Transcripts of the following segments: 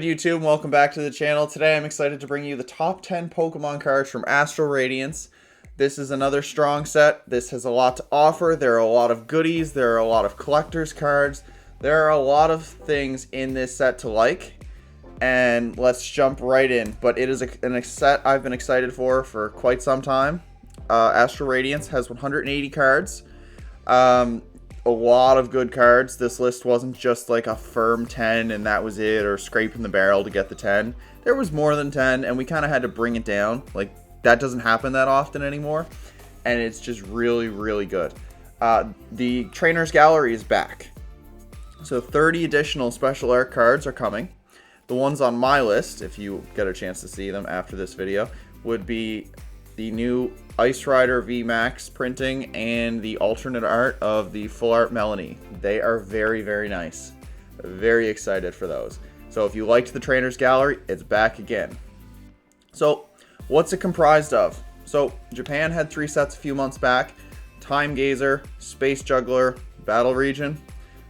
YouTube, and welcome back to the channel. Today I'm excited to bring you the top 10 Pokemon cards from Astral Radiance. This is another strong set. This has a lot to offer. There are a lot of goodies. There are a lot of collector's cards. There are a lot of things in this set to like. And let's jump right in. But it is a set I've been excited for quite some time. Astral Radiance has 180 cards. A lot of good cards. This list wasn't just like a firm 10 and that was it, or scraping the barrel to get the 10. There was more than 10 and we kind of had to bring it down. Like, that doesn't happen that often anymore, and it's just really good. The Trainers Gallery is back, so 30 additional special art cards are coming. The ones on my list, if you get a chance to see them after this video, would be the new Ice Rider V Max printing and the alternate art of the full art Melanie. They are very nice. Very excited for those. So if you liked the Trainers Gallery, it's back again. So what's it comprised of? So Japan had 3 sets a few months back: Time Gazer, Space Juggler, Battle Region.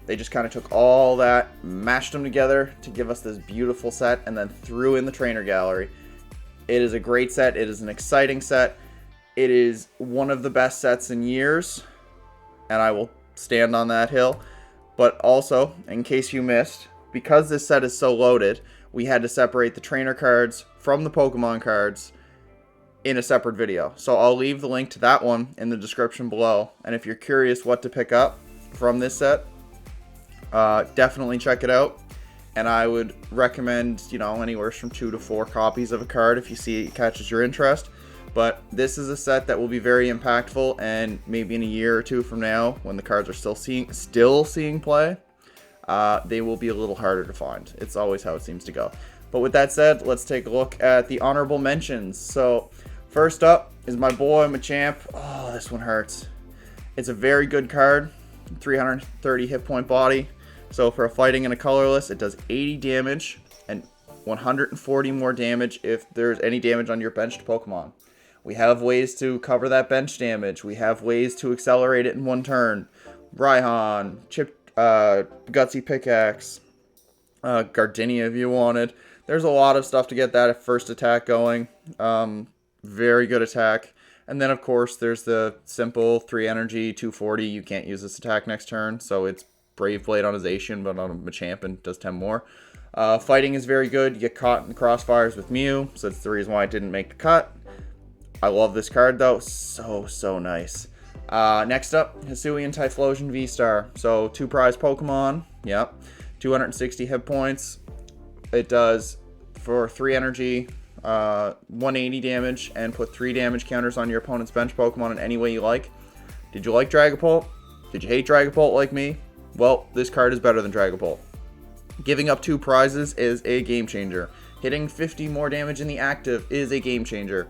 They just kind of took all that, mashed them together to give us this beautiful set, and then threw in the Trainer Gallery. It is a great set. It is an exciting set. It is one of the best sets in years, and I will stand on that hill. But also, in case you missed, because this set is so loaded, we had to separate the trainer cards from the Pokemon cards in a separate video. So I'll leave the link to that one in the description below. And if you're curious what to pick up from this set, definitely check it out. And I would recommend, anywhere from 2 to 4 copies of a card if you see it catches your interest. But this is a set that will be very impactful, and maybe in a year or 2 from now, when the cards are still seeing play, they will be a little harder to find. It's always how it seems to go. But with that said, let's take a look at the honorable mentions. So first up is my boy Machamp. Oh, this one hurts. It's a very good card. 330 hit point body. So for a fighting and a colorless, it does 80 damage and 140 more damage if there's any damage on your benched Pokemon. We have ways to cover that bench damage. We have ways to accelerate it in 1 turn. Raihan, Gutsy Pickaxe, Gardenia if you wanted. There's a lot of stuff to get that first attack going. Very good attack. And then, of course, there's the simple 3 energy, 240. You can't use this attack next turn, so it's Brave Blade on his Zacian, but on a Machamp and does 10 more. Fighting is very good. You get caught in the crossfires with Mew, so that's the reason why I didn't make the cut. I love this card, though. So nice. Next up, Hisuian Typhlosion V-Star. So 2 prize Pokemon. Yep. 260 hit points. It does, for 3 energy, 180 damage, and put 3 damage counters on your opponent's bench Pokemon in any way you like. Did you like Dragapult? Did you hate Dragapult like me? Well, this card is better than Dragapult. Giving up 2 prizes is a game changer. Hitting 50 more damage in the active is a game changer.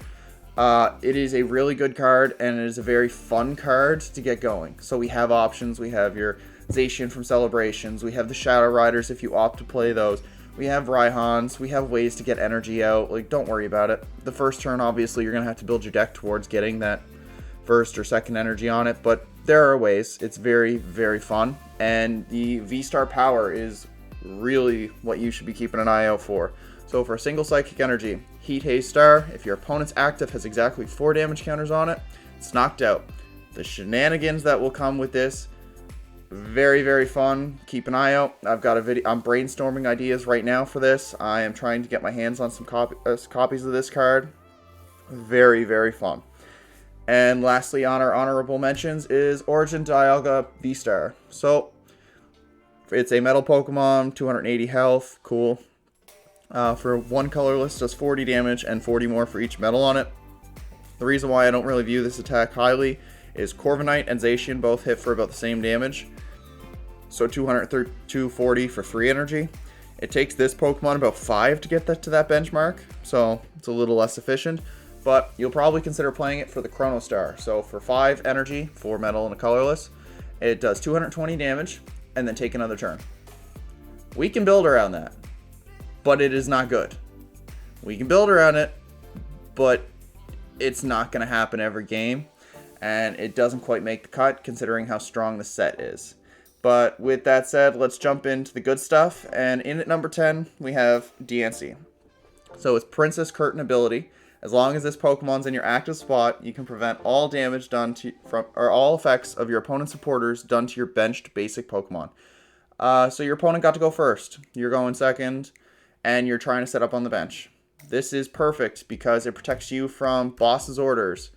It is a really good card, and it is a very fun card to get going. So we have options. We have your Zacian from Celebrations. We have the Shadow Riders if you opt to play those. We have Raihans. We have ways to get energy out. Like, don't worry about it. The first turn, obviously, you're going to have to build your deck towards getting that first or second energy on it, but there are ways. It's very fun, and the V-Star power is really what you should be keeping an eye out for. So for a single Psychic Energy, Heat Haze Star, if your opponent's active has exactly 4 damage counters on it, it's knocked out. The shenanigans that will come with this, very fun. Keep an eye out. I've got a video. I'm brainstorming ideas right now for this. I am trying to get my hands on some copies of this card. Very fun. And lastly, on our honorable mentions is Origin Dialga V-Star. So it's a metal Pokemon, 280 health, cool. For 1 colorless, does 40 damage and 40 more for each metal on it. The reason why I don't really view this attack highly is Corviknight and Zacian both hit for about the same damage. So 240 for 3 energy. It takes this Pokemon about 5 to get that to that benchmark, so it's a little less efficient. But you'll probably consider playing it for the Chrono Star. So for 5 energy, 4 metal and a colorless, it does 220 damage and then take another turn. We can build around that, but it is not good. We can build around it, but it's not going to happen every game, and it doesn't quite make the cut considering how strong the set is. But with that said, let's jump into the good stuff. And in at number 10, we have Diancie. So it's Princess Curtain ability. As long as this Pokemon's in your active spot, you can prevent all damage done to all effects of your opponent's supporters done to your benched basic Pokemon. So your opponent got to go first. You're going second, and you're trying to set up on the bench. This is perfect because it protects you from boss's orders.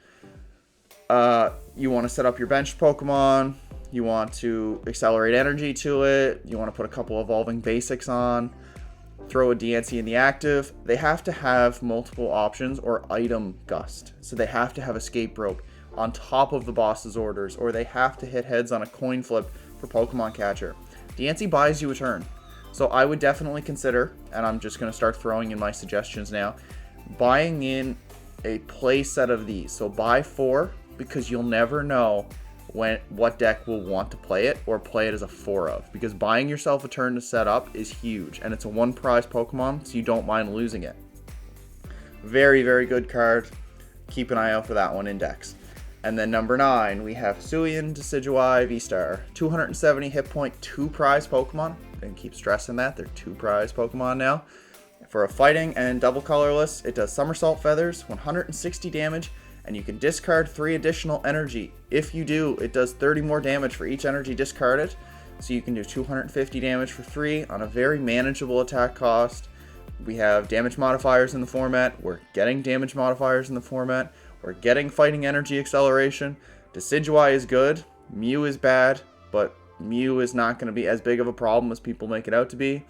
You want to set up your benched Pokemon. You want to accelerate energy to it. You want to put a couple evolving basics on. Throw a Diancie in the active. They have to have multiple options or item gust. So they have to have escape rope on top of the boss's orders, or they have to hit heads on a coin flip for Pokemon Catcher. Diancie buys you a turn. So I would definitely consider, and I'm just going to start throwing in my suggestions now, buying in a play set of these. So buy 4, because you'll never know what deck will want to play it or play it as a 4 of, because buying yourself a turn to set up is huge, and it's a 1 prize Pokemon, so you don't mind losing it. Very, very good card. Keep an eye out for that one in decks. And then number 9, we have Hisuian Decidueye V-STAR. 270 hit point, 2 prize Pokemon. And keep stressing that, they're 2 prize Pokemon now. For a fighting and double colorless, it does Somersault Feathers, 160 damage, and you can discard 3 additional energy. If you do, it does 30 more damage for each energy discarded. So you can do 250 damage for 3 on a very manageable attack cost. We have damage modifiers in the format. We're getting damage modifiers in the format. We're getting fighting energy acceleration. Decidueye is good. Mew is bad, but Mew is not going to be as big of a problem as people make it out to be.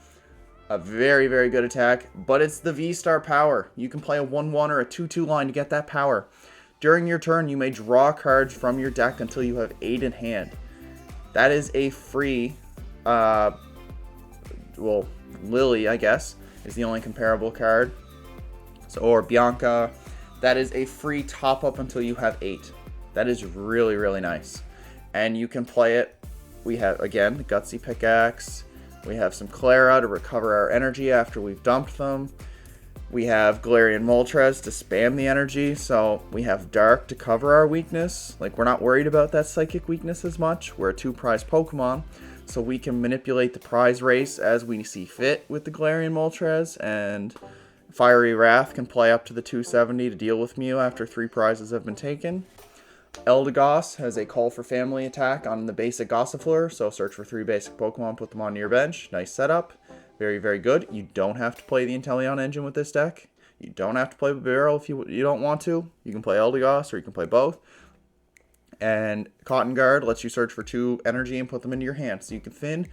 A very, very good attack, but it's the V-STAR power. You can play a 1-1 or a 2-2 line to get that power. During your turn, you may draw cards from your deck until you have 8 in hand. That is a free, well, Lily, I guess, is the only comparable card. So, or Bianca. That is a free top-up until you have 8. That is really, really nice. And you can play it. We have, again, Gutsy Pickaxe. We have some Clara to recover our energy after we've dumped them. We have Galarian Moltres to spam the energy, so we have Dark to cover our weakness. Like, we're not worried about that psychic weakness as much. We're a 2-prize Pokemon, so we can manipulate the prize race as we see fit with the Galarian Moltres, and Fiery Wrath can play up to the 270 to deal with Mew after 3 prizes have been taken. Eldegoss has a Call for Family attack on the basic Gossifleur, so search for 3 basic Pokemon, put them on your bench. Nice setup. Very, very good. You don't have to play the Inteleon engine with this deck. You don't have to play Barrel if you don't want to. You can play Eldegoss or you can play both. And Cotton Guard lets you search for 2 energy and put them into your hand. So you can thin,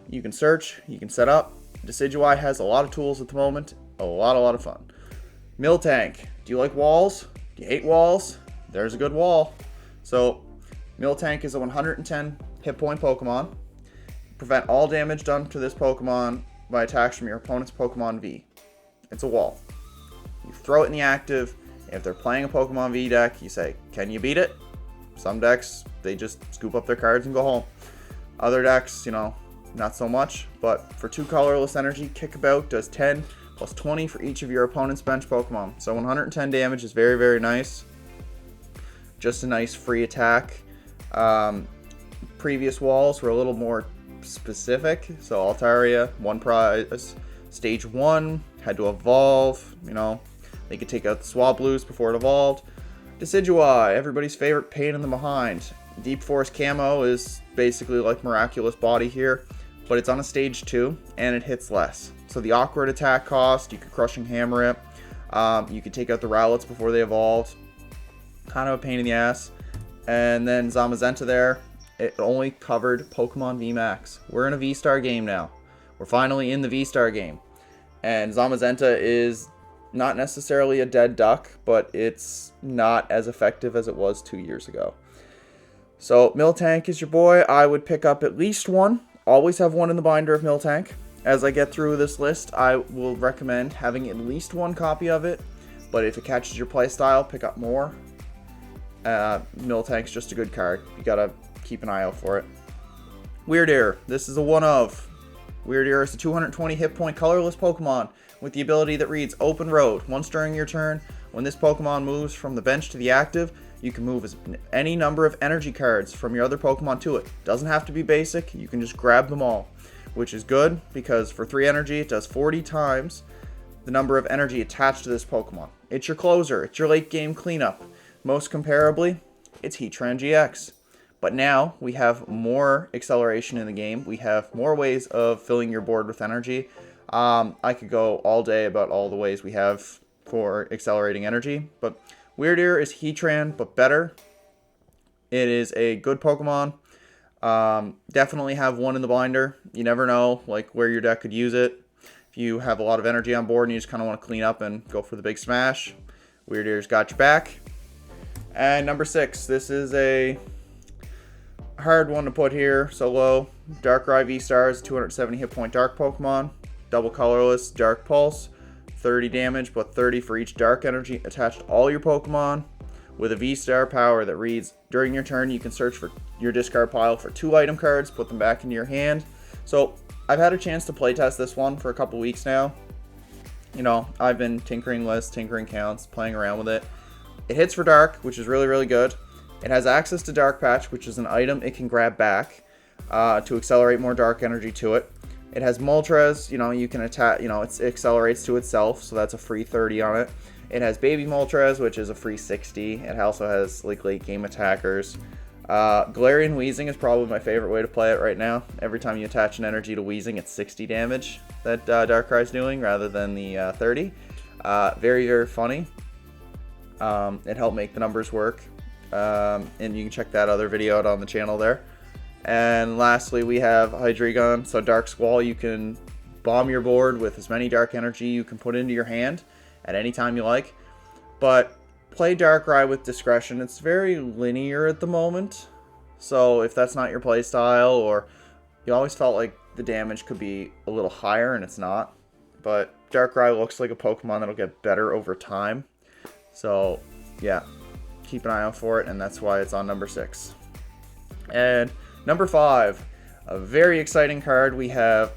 you can search, you can set up. Decidueye has a lot of tools at the moment. A lot of fun. Miltank. Do you like walls? Do you hate walls? There's a good wall. So Miltank is a 110 hit point Pokemon. Prevent all damage done to this Pokemon by attacks from your opponent's Pokemon V. It's a wall. You throw it in the active. If they're playing a Pokemon V deck, you say, can you beat it? Some decks, they just scoop up their cards and go home. Other decks, you know, not so much. But for 2 colorless energy, Kickabout does 10 plus 20 for each of your opponent's bench Pokemon. So 110 damage is very, very nice. Just a nice free attack. Previous walls were a little more specific. So Altaria, 1 prize, stage 1, had to evolve, you know, they could take out the Swablues before it evolved. Decidueye, everybody's favorite pain in the behind. Deep Forest Camo is basically like Miraculous Body here, but it's on a stage 2 and it hits less. So the awkward attack cost, you could Crushing Hammer it, you could take out the Rowlets before they evolved. Kind of a pain in the ass. And then Zamazenta there, it only covered Pokemon VMAX. We're in a V-STAR game now. We're finally in the V-STAR game. And Zamazenta is not necessarily a dead duck, but it's not as effective as it was 2 years ago. So Miltank is your boy. I would pick up at least 1. Always have 1 in the binder of Miltank. As I get through this list, I will recommend having at least 1 copy of it. But if it catches your playstyle, pick up more. Miltank's just a good card. You gotta keep an eye out for it. Wyrdeer. This is a 1 of. Wyrdeer is a 220 hit point colorless Pokemon with the ability that reads Open Road. Once during your turn, when this Pokemon moves from the bench to the active, You can move any number of energy cards from your other Pokemon to it. Doesn't have to be basic, you can just grab them all, which is good because for 3 energy it does 40 times the number of energy attached to this Pokemon. It's your closer, it's your late game cleanup. Most comparably, it's Heatran GX. But now we have more acceleration in the game. We have more ways of filling your board with energy. I could go all day about all the ways we have for accelerating energy, but Wyrdeer is Heatran, but better. It is a good Pokemon. Definitely have one in the binder. You never know like where your deck could use it. If you have a lot of energy on board and you just kind of want to clean up and go for the big smash, Wyrdeer's got your back. And number 6, this is a hard one to put here so low. Darkrai VSTAR is a 270 hit point dark Pokemon. Double colorless, dark pulse. 30 damage, but 30 for each dark energy attached to all your Pokemon. With a V-Star power that reads, during your turn you can search for your discard pile for 2 item cards, put them back into your hand. So I've had a chance to playtest this one for a couple weeks now. You know, I've been tinkering lists, tinkering counts, playing around with it. It hits for dark, which is really, really good. It has access to Dark Patch, which is an item it can grab back to accelerate more dark energy to it. It has Moltres, you know, you can attack, you know, it accelerates to itself, so that's a free 30 on it. It has Baby Moltres, which is a free 60. It also has like late game attackers. Galarian Weezing is probably my favorite way to play it right now. Every time you attach an energy to Weezing, it's 60 damage that Darkrai's doing rather than the 30. Very, very funny. It helped make the numbers work. And you can check that other video out on the channel there. And lastly, we have Hydreigon. So Dark Squall, you can bomb your board with as many dark energy you can put into your hand at any time you like. But play Darkrai with discretion. It's very linear at the moment. So if that's not your play style, or you always felt like the damage could be a little higher and it's not. But Darkrai looks like a Pokemon that'll get better over time. So yeah, keep an eye out for it, and that's why it's on number 6. And number 5, a very exciting card. We have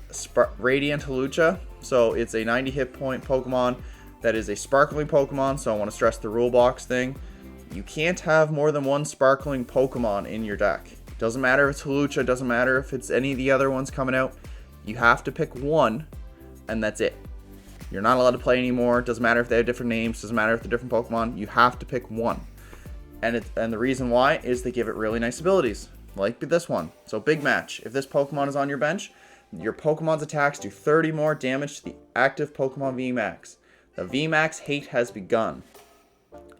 Radiant Hawlucha. So it's a 90 hit point Pokemon that is a sparkling Pokemon. So I want to stress the rule box thing. You can't have more than 1 sparkling Pokemon in your deck. Doesn't matter if it's Hawlucha, doesn't matter if it's any of the other ones coming out. You have to pick 1, and that's it. You're not allowed to play anymore. Doesn't matter if they have different names. Doesn't matter if they're different Pokemon. You have to pick 1. And the reason why is they give it really nice abilities, like this one. So big match. If this Pokemon is on your bench, your Pokemon's attacks do 30 more damage to the active Pokemon VMAX. The VMAX hate has begun.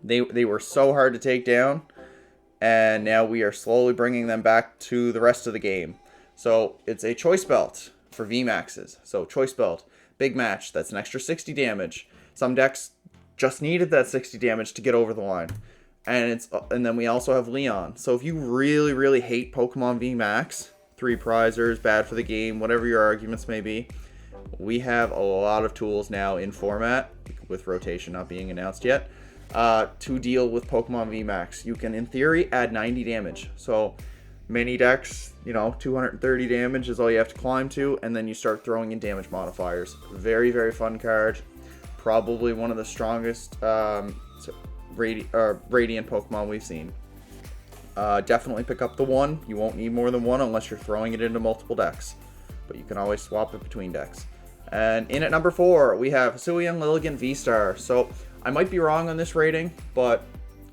They were so hard to take down, and now we are slowly bringing them back to the rest of the game. So it's a Choice Belt for VMAXs. So Choice Belt, big match. That's an extra 60 damage. Some decks just needed that 60 damage to get over the line. And then we also have Leon. So if you really, really hate Pokemon VMAX, 3 prizers, bad for the game, whatever your arguments may be, we have a lot of tools now in format, with rotation not being announced yet, to deal with Pokemon VMAX. You can, in theory, add 90 damage. So many decks, you know, 230 damage is all you have to climb to, and then you start throwing in damage modifiers. Very, very fun card. Probably one of the strongest Radiant Pokemon we've seen. Definitely pick up the 1. You won't need more than 1 unless you're throwing it into multiple decks, but you can always swap it between decks. And in at number 4, we have Hisuian Lilligant V-Star. So I might be wrong on this rating, but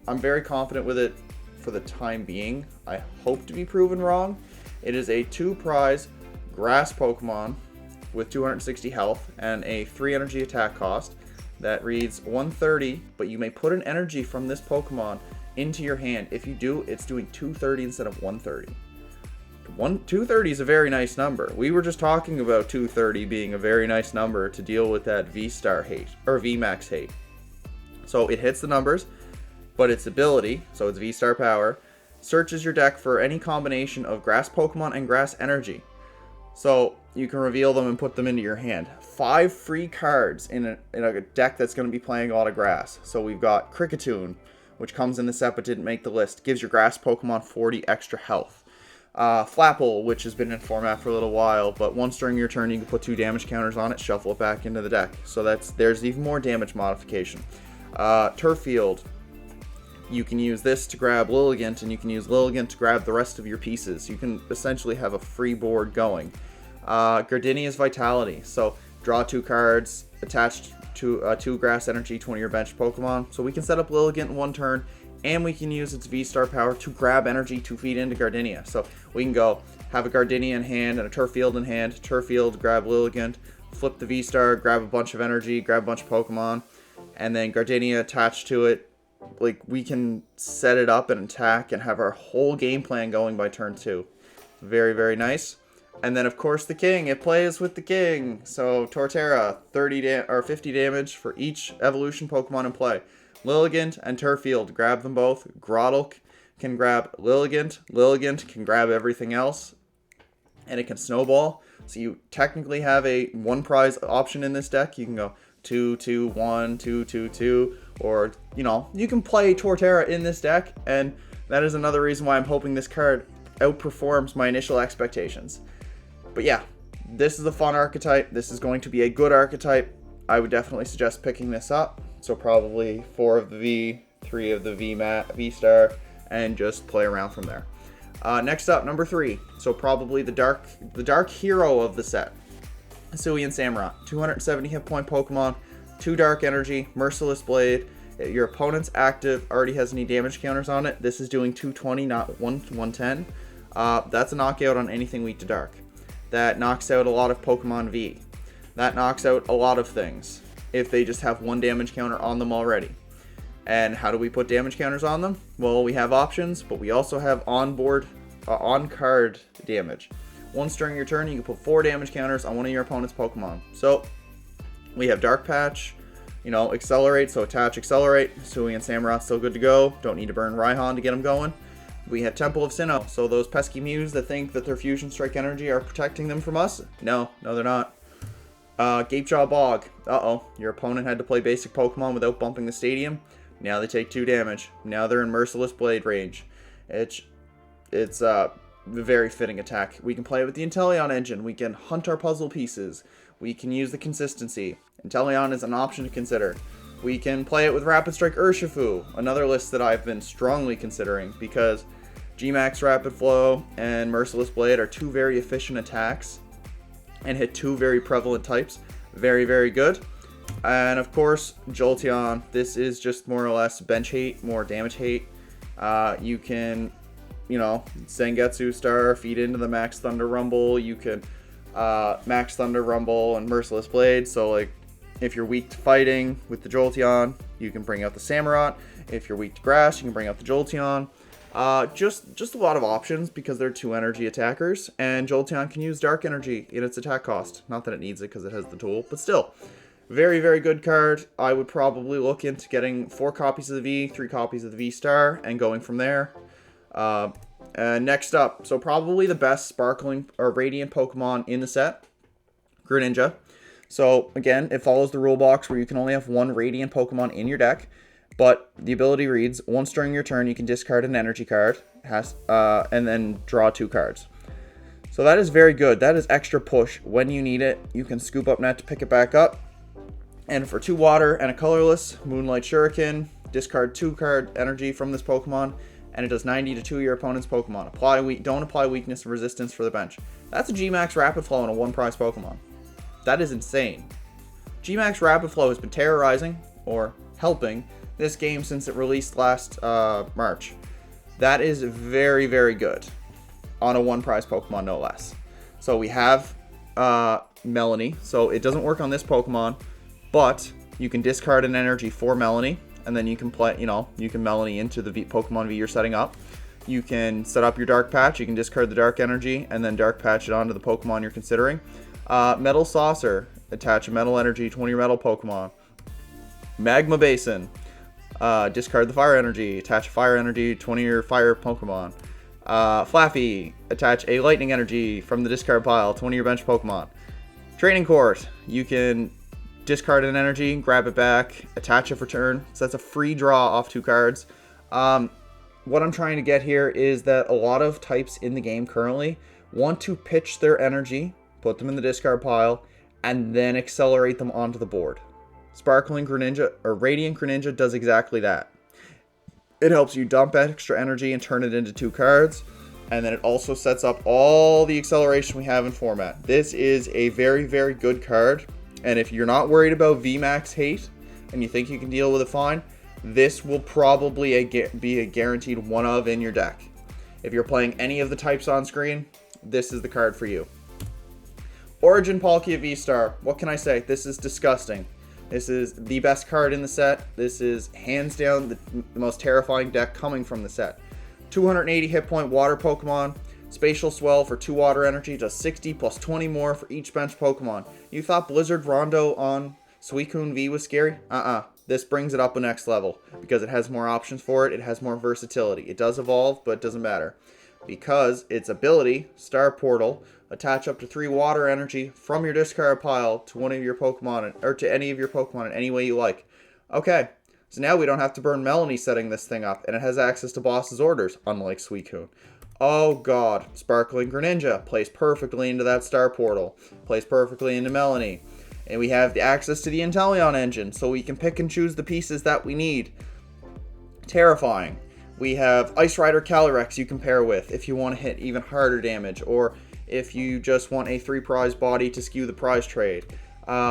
I'm very confident with it for the time being. I hope to be proven wrong. It is a 2 prize grass Pokemon with 260 health and a 3 energy attack cost. That reads 130, but you may put an energy from this Pokemon into your hand. If you do, it's doing 230 instead of 130. 230 is a very nice number. We were just talking about 230 being a very nice number to deal with that V-Star hate, or VMAX hate. So it hits the numbers, but its ability, so its V-Star power, searches your deck for any combination of grass Pokemon and grass energy. So you can reveal them and put them into your hand. 5 free cards in a deck that's going to be playing a lot of grass. So we've got Kricketune, which comes in the set but didn't make the list. Gives your grass Pokemon 40 extra health. Flapple, which has been in format for a little while, but once during your turn you can put 2 damage counters on it, shuffle it back into the deck. So there's even more damage modification. Turffield, you can use this to grab Lilligant, and you can use Lilligant to grab the rest of your pieces. You can essentially have a free board going. Gardenia's Vitality. So draw 2 cards, attached to 2 grass energy to one of your bench Pokemon. So we can set up Lilligant in 1 turn, and we can use its V-Star power to grab energy to feed into Gardenia. So we can go have a Gardenia in hand and a Turf Field in hand. Turf Field, grab Lilligant, flip the V-Star, grab a bunch of energy, grab a bunch of Pokemon, and then Gardenia attached to it. Like, we can set it up and attack and have our whole game plan going by turn 2. Very, very nice. And then, of course, the King. It plays with the King. So, Torterra, 50 damage for each evolution Pokemon in play. Lilligant and Turffield, grab them both. Grottle can grab Lilligant. Lilligant can grab everything else. And it can snowball. So you technically have a 1 prize option in this deck. You can go 2, 2, 1, 2, 2, 2. Or, you know, you can play Torterra in this deck. And that is another reason why I'm hoping this card outperforms my initial expectations. But yeah, this is a fun archetype. This is going to be a good archetype. I would definitely suggest picking this up. So probably 4 of the V, 3 of the V-Star, and just play around from there. Next up, number 3. So probably the dark hero of the set. Hisuian Samurott. 270 hit point Pokemon, 2 dark energy, Merciless Blade. Your opponent's active already has any damage counters on it. This is doing 220, not 110. That's a knockout on anything weak to dark. That knocks out a lot of Pokemon V. That knocks out a lot of things if they just have 1 damage counter on them already. And how do we put damage counters on them? Well, we have options, but we also have on-card damage. Once during your turn, you can put 4 damage counters on one of your opponent's Pokemon. So, we have Dark Patch, you know, Accelerate, so attach, Accelerate. Hisuian Samurott's still good to go. Don't need to burn Raihan to get him going. We have Temple of Sinnoh, so those pesky Mews that think that their Fusion Strike energy are protecting them from us. No, they're not. Gapejaw Bog. Uh-oh, your opponent had to play basic Pokemon without bumping the stadium. Now they take 2 damage. Now they're in Merciless Blade range. It's a very fitting attack. We can play it with the Inteleon engine. We can hunt our puzzle pieces. We can use the consistency. Inteleon is an option to consider. We can play it with Rapid Strike Urshifu, another list that I've been strongly considering because G-Max Rapid Flow and Merciless Blade are 2 very efficient attacks and hit 2 very prevalent types. Very, very good. And of course, Jolteon. This is just more or less bench hate, more damage hate. You can, you know, Zangetsu Star, feed into the Max Thunder Rumble. You can Max Thunder Rumble and Merciless Blade. So, like, if you're weak to fighting with the Jolteon, you can bring out the Samurott. If you're weak to grass, you can bring out the Jolteon. Just a lot of options because they're 2 energy attackers, and Jolteon can use dark energy in its attack cost. Not that it needs it because it has the tool, but still. Very, very good card. I would probably look into getting 4 copies of the V, 3 copies of the V-Star, and going from there. Next up, so probably the best sparkling or radiant Pokemon in the set, Greninja. So again, it follows the rule box where you can only have 1 radiant Pokemon in your deck. But the ability reads, once during your turn, you can discard an energy card, and then draw 2 cards. So that is very good. That is extra push. When you need it, you can scoop up net to pick it back up. And for 2 water and a colorless, Moonlight Shuriken, discard 2 card energy from this Pokemon, and it does 90 to 2 of your opponent's Pokemon. Don't apply weakness and resistance for the bench. That's a G-Max Rapid Flow on a 1 prize Pokemon. That is insane. G-Max Rapid Flow has been terrorizing, or helping, this game since it released last March. That is very, very good on a 1 prize Pokemon, no less. So we have Melanie. So it doesn't work on this Pokemon, but you can discard an energy for Melanie, and then you can play, you know, you can Melanie into the Pokemon V you're setting up. You can set up your Dark Patch. You can discard the Dark Energy and then Dark Patch it onto the Pokemon you're considering. Metal Saucer. Attach a Metal Energy to one of your Metal Pokemon. Magma Basin. Discard the Fire Energy. Attach a Fire Energy to one of your Fire Pokemon. Flaffy. Attach a Lightning Energy from the discard pile to one of your bench Pokemon. Training Court. You can discard an energy, grab it back, attach it for turn. So that's a free draw off 2 cards. What I'm trying to get here is that a lot of types in the game currently want to pitch their energy, put them in the discard pile, and then accelerate them onto the board. Sparkling Greninja, or Radiant Greninja, does exactly that. It helps you dump extra energy and turn it into 2 cards. And then it also sets up all the acceleration we have in format. This is a very, very good card. And if you're not worried about VMAX hate and you think you can deal with it fine, this will probably be a guaranteed one of in your deck. If you're playing any of the types on screen, this is the card for you. Origin Palkia VSTAR. What can I say? This is disgusting. This is the best card in the set. This is hands down the most terrifying deck coming from the set. 280 hit point water Pokemon. Spatial Swell for 2 water energy does 60 plus 20 more for each bench Pokemon. You thought Blizzard Rondo on Suicune V was scary? This brings it up a next level because it has more options for it. It has more versatility. It does evolve, but it doesn't matter. Because its ability, Star Portal, attach up to 3 water energy from your discard pile to one of your Pokemon, or to any of your Pokemon in any way you like. Okay, so now we don't have to burn Melanie setting this thing up, and it has access to boss's orders, unlike Suicune. Oh god, Sparkling Greninja plays perfectly into that Star Portal, plays perfectly into Melanie. And we have the access to the Inteleon engine, so we can pick and choose the pieces that we need. Terrifying. We have Ice Rider Calyrex you can pair with if you want to hit even harder damage, or if you just want a 3 prize body to skew the prize trade.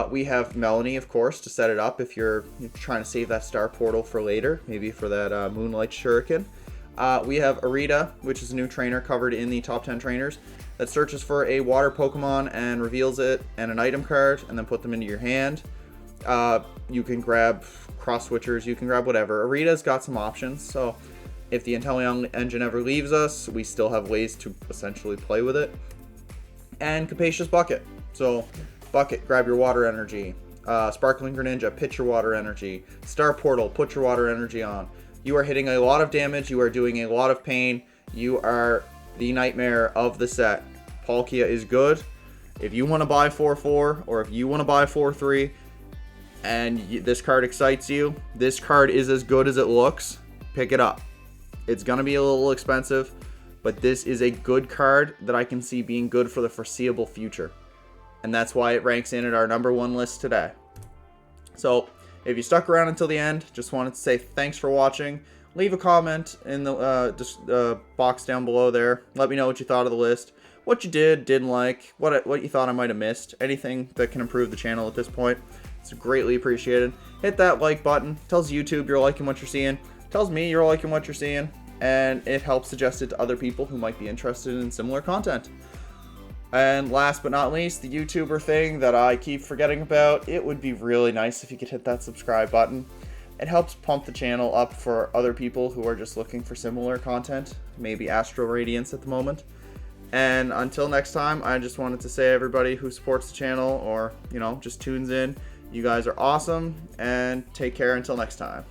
We have Melanie, of course, to set it up if you're trying to save that Star Portal for later, maybe for that Moonlight Shuriken. We have Arita, which is a new trainer covered in the top 10 trainers, that searches for a water Pokemon and reveals it and an item card and then put them into your hand. You can grab cross switchers, you can grab whatever. Arita's got some options, so if the Inteleon engine ever leaves us, we still have ways to essentially play with it. And Capacious Bucket. So, Bucket, grab your water energy. Sparkling Greninja, pitch your water energy. Star Portal, put your water energy on. You are hitting a lot of damage, you are doing a lot of pain, you are the nightmare of the set. Palkia is good. If you want to buy 4-4, or if you want to buy 4-3, and this card excites you, this card is as good as it looks, pick it up. It's going to be a little expensive, but this is a good card that I can see being good for the foreseeable future. And that's why it ranks in at our #1 list today. So, if you stuck around until the end, just wanted to say thanks for watching. Leave a comment in the box down below there. Let me know what you thought of the list, what you didn't like, what you thought I might have missed, anything that can improve the channel at this point. It's greatly appreciated. Hit that like button. Tells YouTube you're liking what you're seeing. Tells me you're liking what you're seeing. And it helps suggest it to other people who might be interested in similar content. And last but not least, the YouTuber thing that I keep forgetting about. It would be really nice if you could hit that subscribe button. It helps pump the channel up for other people who are just looking for similar content. Maybe Astral Radiance at the moment. And until next time, I just wanted to say everybody who supports the channel or, just tunes in, you guys are awesome, and take care until next time.